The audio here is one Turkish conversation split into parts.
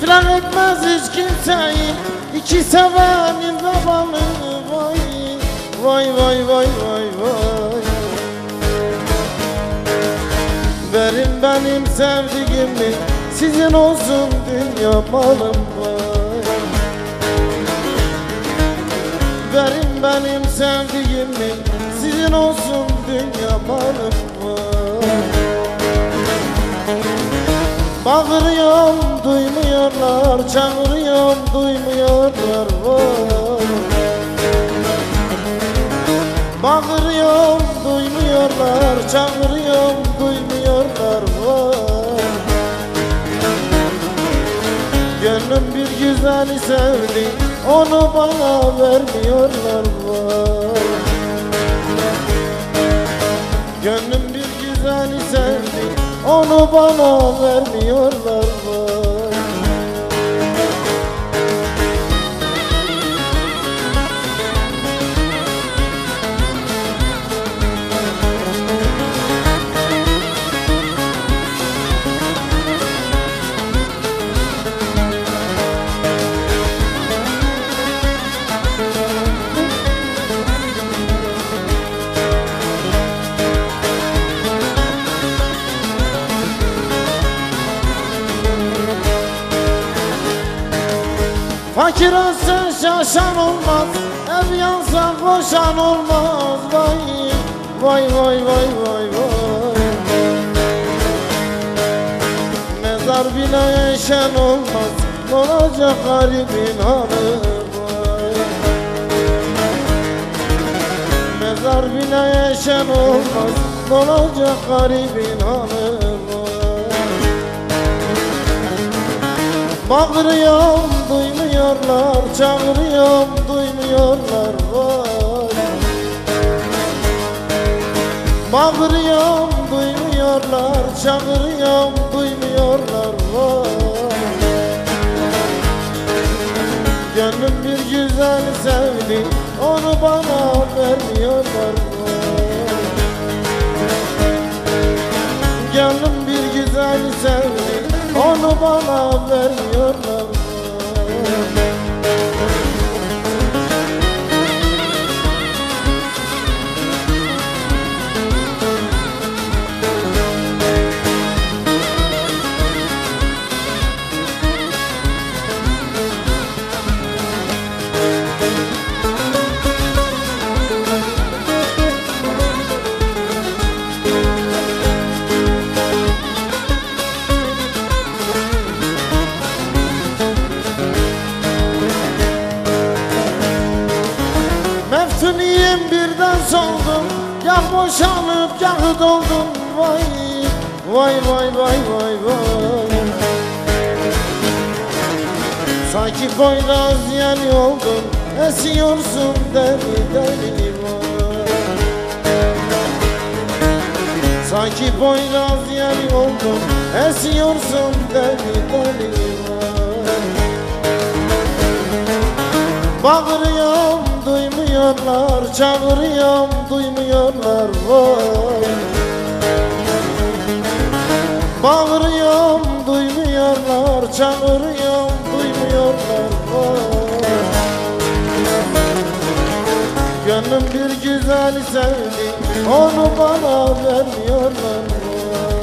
İtirak etmez hiç kimseyi iki sevenin zamanı. Vay vay vay vay vay vay. Verin benim sevdiğimi, sizin olsun dünya malım vay. Verin benim sevdiğimi, sizin olsun dünya malım vay. Bağırıyorum duymuyorlar, çağırıyorum duymuyorlar vay. Bağırıyorum duymuyorlar, çağırıyorum duymuyorlar vay. Gönlüm bir güzeli sevdi, onu bana vermiyorlar vay. Gönlüm bir güzeli sevdi, onu bana vermiyorlar vay. Fakir olsa şaşan olmaz, ev yansa koşan olmaz. Vay vay vay vay vay vay. Mezar bile eşen olmaz, ne olacak garibin halı vay. Mezar bile eşen olmaz, ne olacak garibin halı vay. Bağırıyorum duymuyorlar, çağırıyorum duymuyorlar vay. Bağırıyorum duymuyorlar, çağırıyorum duymuyorlar vay. Gönlüm bir güzel sevdi, onu bana vermiyorlar vay. Gönlüm bir güzel sevdi, onu bana vermiyorlar vay. Meftuniyim birden soldum, yah boşanıp yah doldum vay vay vay vay vay vay. Sanki Poyraz yeni oldum, esiyorsun deli deli vay. Sanki Poyraz yeni oldum, esiyorsun deli deli vay. Bağırıyorum duymuyorlar, çağırıyorum duymuyorlar vay. Bağırıyorum duymuyorlar, çağırıyorum duymuyorlar vay. Gönlüm bir güzeli sevdi, onu bana vermiyorlar vay.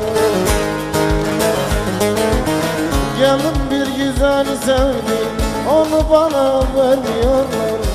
Gönlüm bir güzeli sevdi, onu bana vermiyorlar.